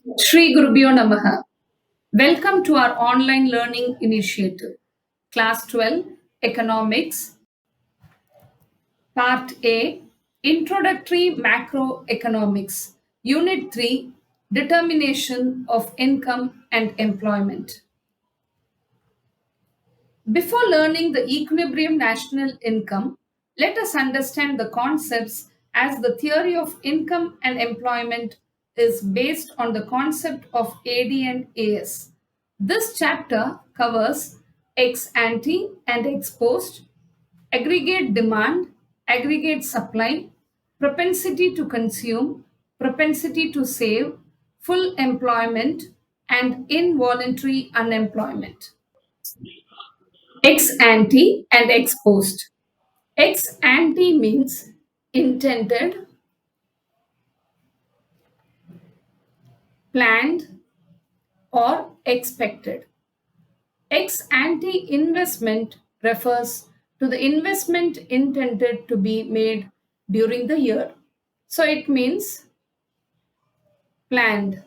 Shri Gurubhyo Namaha. Welcome to our online learning initiative. Class 12, Economics, Part A, Introductory Macroeconomics, Unit 3, Determination of Income and Employment. Before learning the equilibrium national income, let us understand the concepts as the theory of income and employment is based on the concept of AD and AS. This chapter covers ex ante and ex post, aggregate demand, aggregate supply, propensity to consume, propensity to save, full employment, and involuntary unemployment. Ex ante and ex post. Ex ante means intended, planned, or expected. Ex ante investment refers to the investment intended to be made during the year. So it means planned.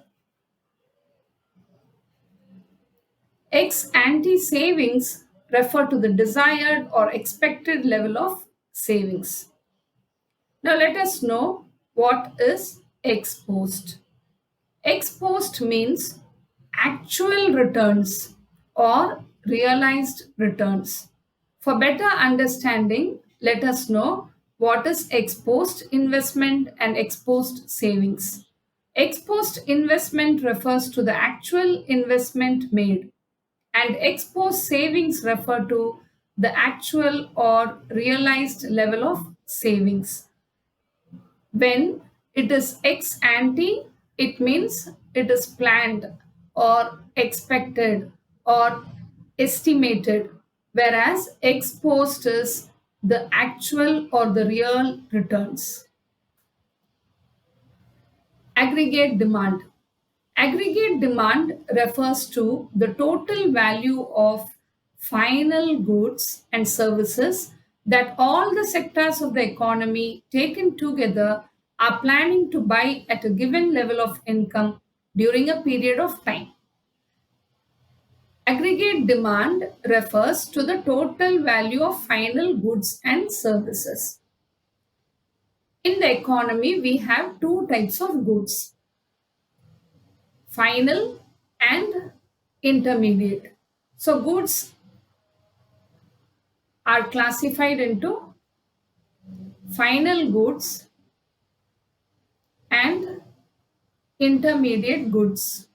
Ex ante savings refer to the desired or expected level of savings. Now let us know what is ex post. Ex post means actual returns or realized returns. For better understanding, let us know what is ex post investment and ex post savings. Ex post investment refers to the actual investment made, and ex post savings refer to the actual or realized level of savings. When it is ex ante, it means it is planned or expected or estimated, whereas ex post is the actual or the real returns. Aggregate demand. Aggregate demand refers to the total value of final goods and services that all the sectors of the economy taken together are planning to buy at a given level of income during a period of time. Aggregate demand refers to the total value of final goods and services. In the economy, we have two types of goods: final and intermediate. So, goods are classified into final goods and intermediate goods.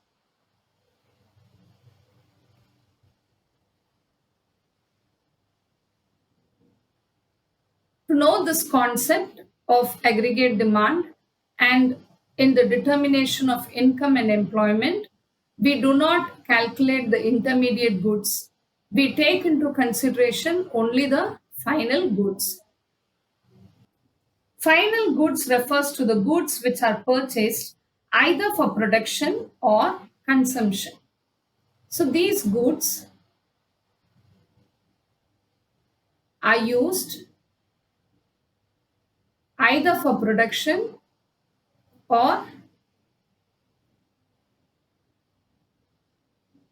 To know this concept of aggregate demand and in the determination of income and employment, we do not calculate the intermediate goods. We take into consideration only the final goods. Final goods refers to the goods which are purchased either for production or consumption. So these goods are used either for production or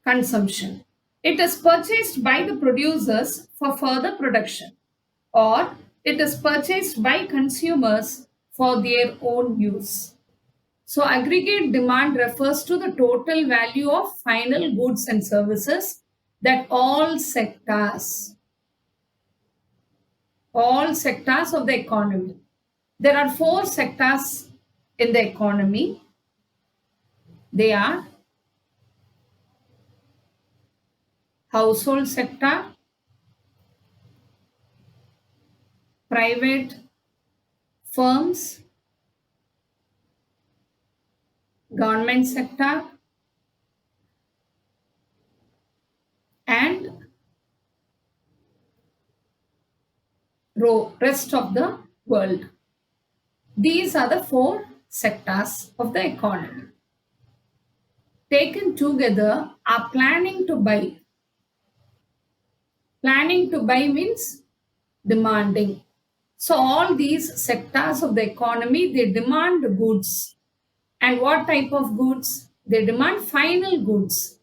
consumption. It is purchased by the producers for further production, or it is purchased by consumers for their own use. So, aggregate demand refers to the total value of final goods and services that all sectors of the economy. There are four sectors in the economy. They are household sector, private firms, government sector, and rest of the world. These are the four sectors of the economy. Taken together are planning to buy. Planning to buy means demanding. So all these sectors of the economy, they demand goods. And what type of goods? They demand final goods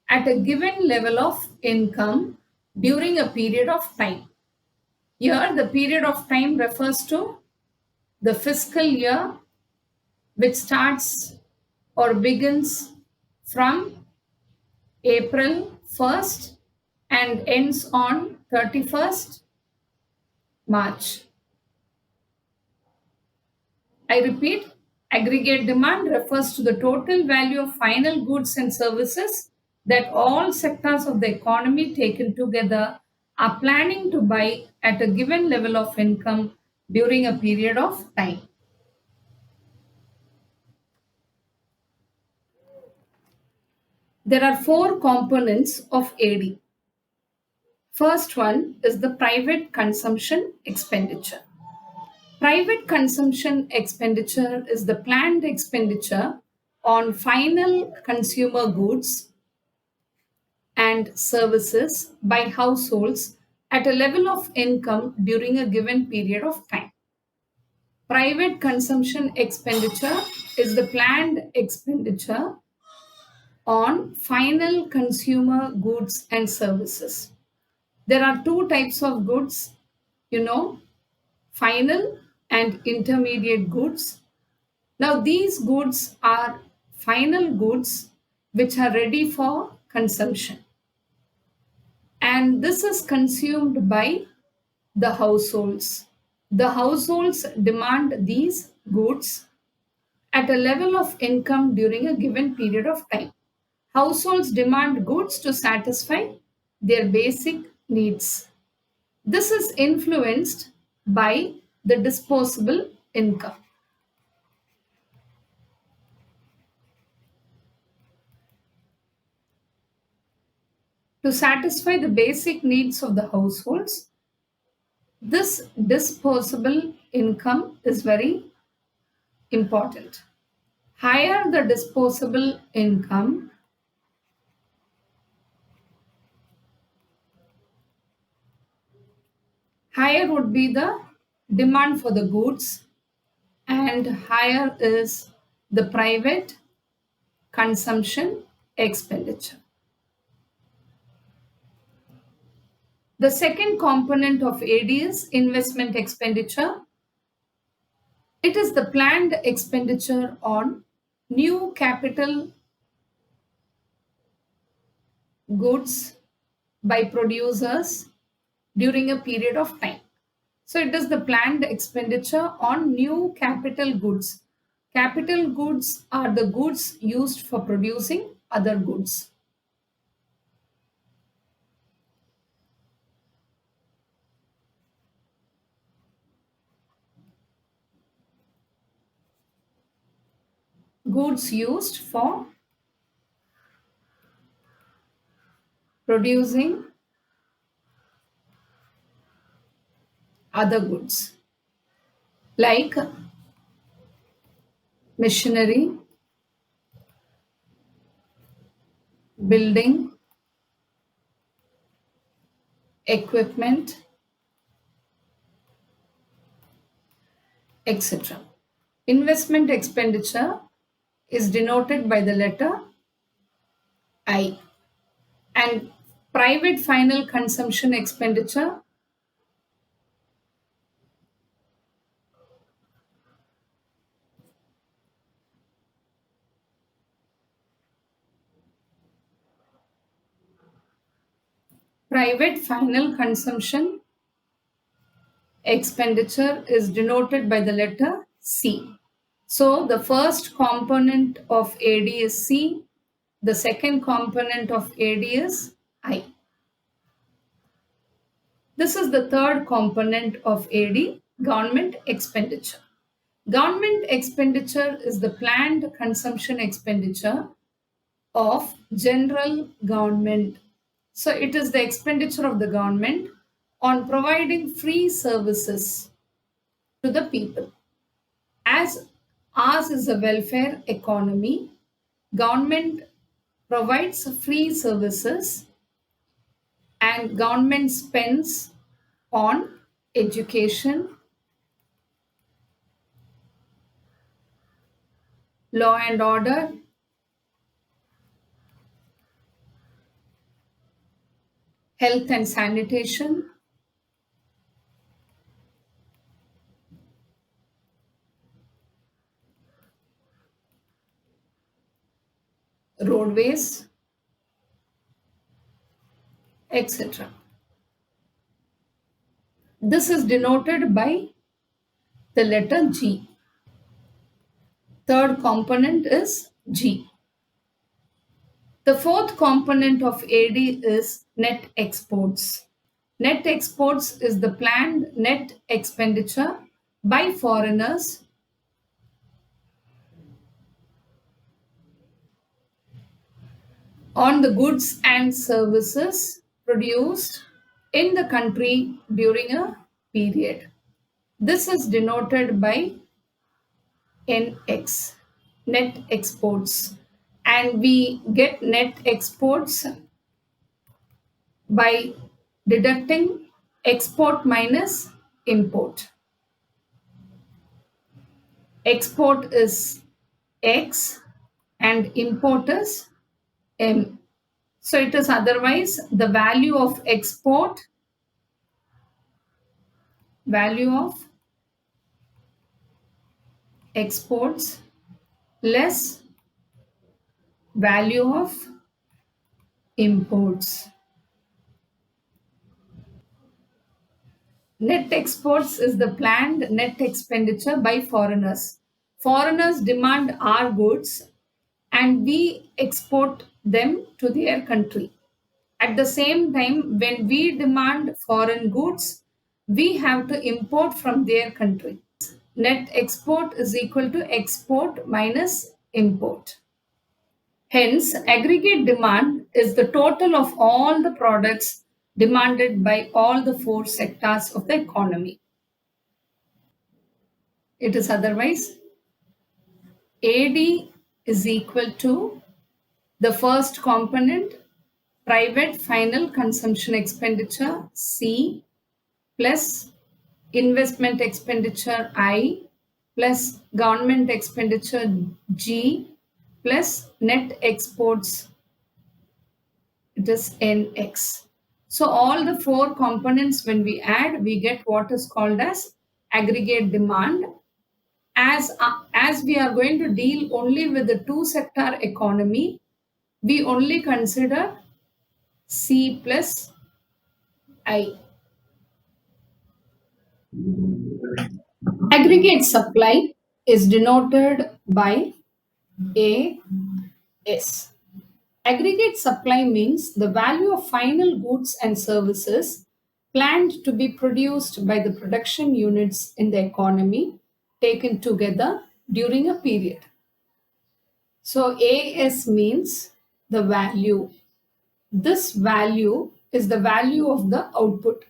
at a given level of income during a period of time. Here, the period of time refers to the fiscal year which starts or begins from April 1st and ends on 31st March. I repeat, aggregate demand refers to the total value of final goods and services that all sectors of the economy taken together are planning to buy at a given level of income during a period of time. There are four components of AD. First one is the private consumption expenditure. Private consumption expenditure is the planned expenditure on final consumer goods and services by households at a level of income during a given period of time. Private consumption expenditure is the planned expenditure on final consumer goods and services. There are two types of goods, final and intermediate goods. Now, these goods are final goods which are ready for consumption. And this is consumed by the households. The households demand these goods at a level of income during a given period of time. Households demand goods to satisfy their basic needs. This is influenced by the disposable income. To satisfy the basic needs of the households, this disposable income is very important. Higher the disposable income, higher would be the demand for the goods, and higher is the private consumption expenditure. The second component of AD is investment expenditure. It is the planned expenditure on new capital goods by producers during a period of time. So it is the planned expenditure on new capital goods. Capital goods are the goods used for producing other goods. Goods used for producing other goods like machinery, building, equipment, etc. Investment expenditure is denoted by the letter I, and private final consumption expenditure private final consumption expenditure is denoted by the letter C. So the first component of AD is C, the second component of AD is I. This is the third component of AD, government expenditure. Government expenditure is the planned consumption expenditure of general government. So it is the expenditure of the government on providing free services to the people. As ours is a welfare economy, government provides free services and government spends on education, law and order, health and sanitation, roadways, etc. This is denoted by the letter G. Third component is G. The fourth component of AD is net exports. Net exports is the planned net expenditure by foreigners on the goods and services produced in the country during a period. This is denoted by NX, net exports. And we get net exports by deducting export minus import. Export is X and import is M. So it is otherwise the value of exports less value of imports. Net exports is the planned net expenditure by foreigners. Foreigners demand our goods and we export them to their country. At the same time, when we demand foreign goods, we have to import from their country. Net export is equal to export minus import. Hence, aggregate demand is the total of all the products demanded by all the four sectors of the economy. It is otherwise AD is equal to the first component, private final consumption expenditure C plus investment expenditure I plus government expenditure G plus net exports, it is NX. So all the four components when we add, we get what is called as aggregate demand. As we are going to deal only with the two sector economy, we only consider C plus I. Aggregate supply is denoted by AS. Aggregate supply means the value of final goods and services planned to be produced by the production units in the economy taken together during a period. So AS means the value. This value is the value of the output,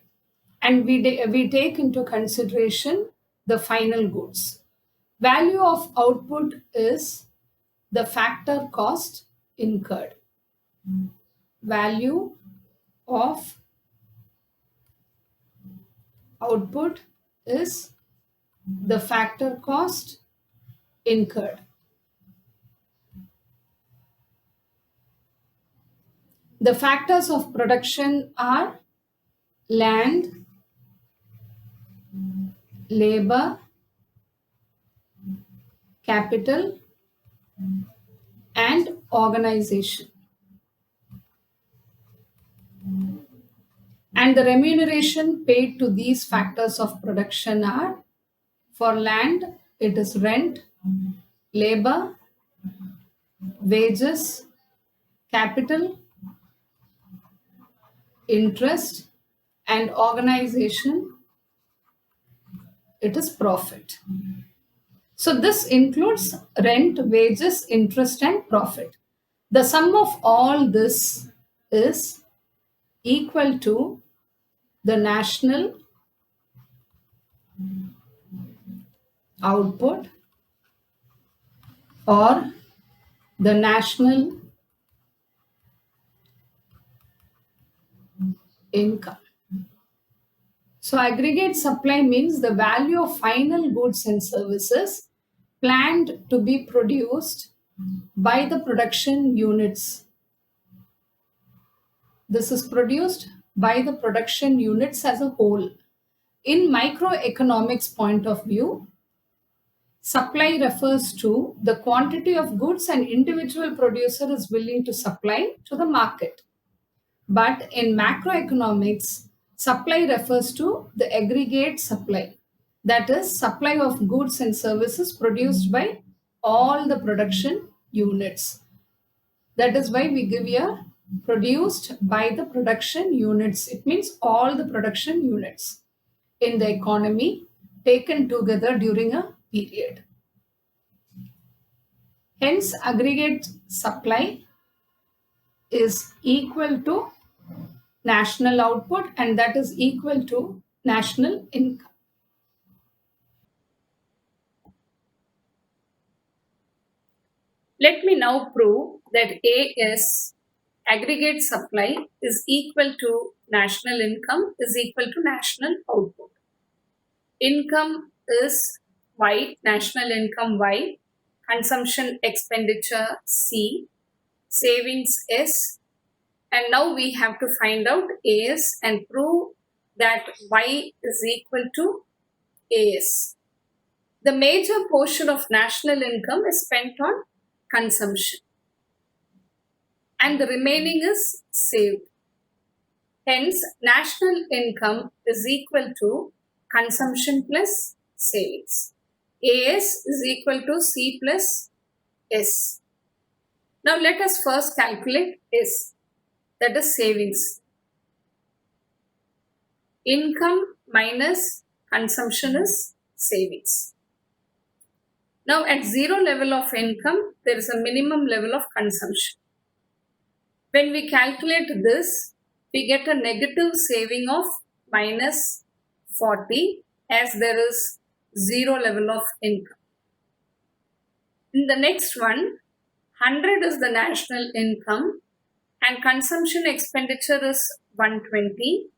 and we take into consideration the final goods. Value of output is the factor cost incurred. Value of output is the factor cost incurred. The factors of production are land, labor, capital, and organization. And the remuneration paid to these factors of production are: for land, it is rent, labor, wages, capital, interest, and organization, it is profit. So this includes rent, wages, interest, and profit. The sum of all this is equal to the national output or the national income. So aggregate supply means the value of final goods and services planned to be produced by the production units. This is produced by the production units as a whole. In microeconomics point of view, supply refers to the quantity of goods an individual producer is willing to supply to the market. But in macroeconomics, supply refers to the aggregate supply, that is, supply of goods and services produced by all the production units. That is why we give here produced by the production units. It means all the production units in the economy taken together during a period. Hence, aggregate supply is equal to national output, and that is equal to national income. Let me now prove that AS, aggregate supply, is equal to national income is equal to national output. Income is Y, national income Y, consumption expenditure C, savings S, and now we have to find out AS and prove that Y is equal to AS. The major portion of national income is spent on consumption and the remaining is saved. Hence, national income is equal to consumption plus savings. AS is equal to C plus S. Now let us first calculate S, that is savings. Income minus consumption is savings. Now at zero level of income, there is a minimum level of consumption. When we calculate this, we get a negative saving of minus 40 as there is zero level of income. In the next one, 100 is the national income and consumption expenditure is 120.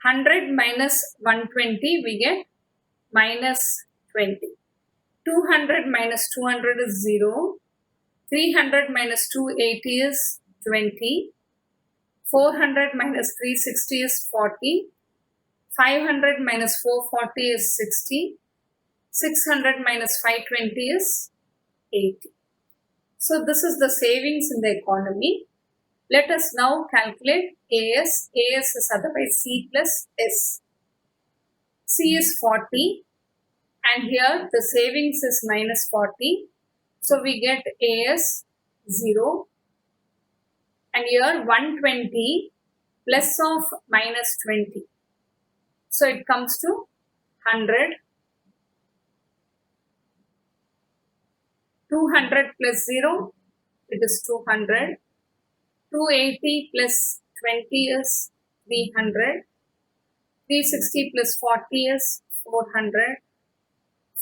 100 minus 120 we get minus 20. 200 minus 200 is 0. 300 minus 280 is 20. 400 minus 360 is 40. 500 minus 440 is 60. 600 minus 520 is 80. So this is the savings in the economy. Let us now calculate AS. AS is otherwise C plus S. C is 40 and here the savings is minus 40. So we get AS 0 and here 120 plus of minus 20. So it comes to 100. 200 plus 0, it is 200. 280 plus 20 is 300. 360 plus 40 is 400.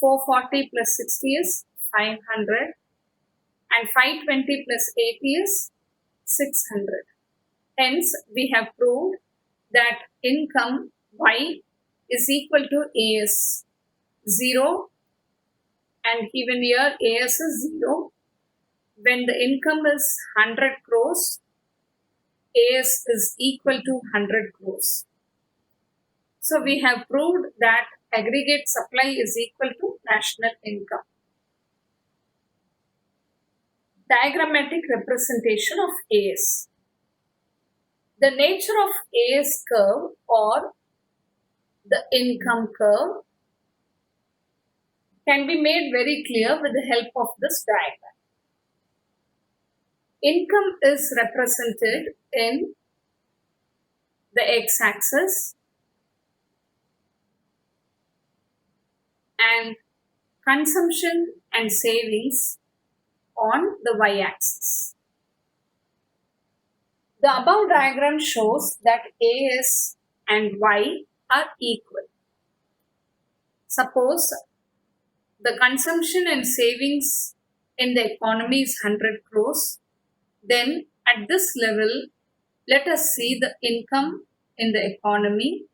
440 plus 60 is 500. And 520 plus 80 is 600. Hence, we have proved that income Y is equal to AS 0 and even here AS is 0. When the income is 100 crores, AS is equal to 100 crores. So we have proved that aggregate supply is equal to national income. Diagrammatic representation of AS. The nature of AS curve or the income curve can be made very clear with the help of this diagram. Income is represented in the x-axis and consumption and savings on the y-axis. The above diagram shows that AS and Y are equal. Suppose the consumption and savings in the economy is 100 crores. Then at this level, let us see the income in the economy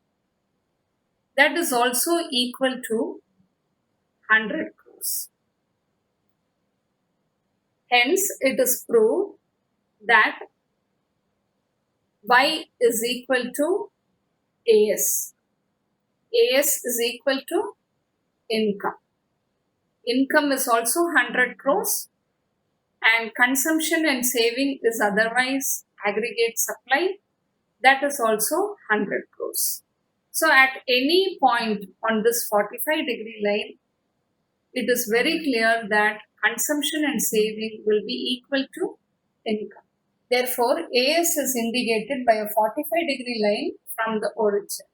that is also equal to 100 crores. Hence, it is proved that Y is equal to AS. AS is equal to income. Income is also 100 crores and consumption and saving is otherwise aggregate supply, that is also 100 crores. So at any point on this 45-degree line, it is very clear that consumption and saving will be equal to income. Therefore, AS is indicated by a 45-degree line from the origin.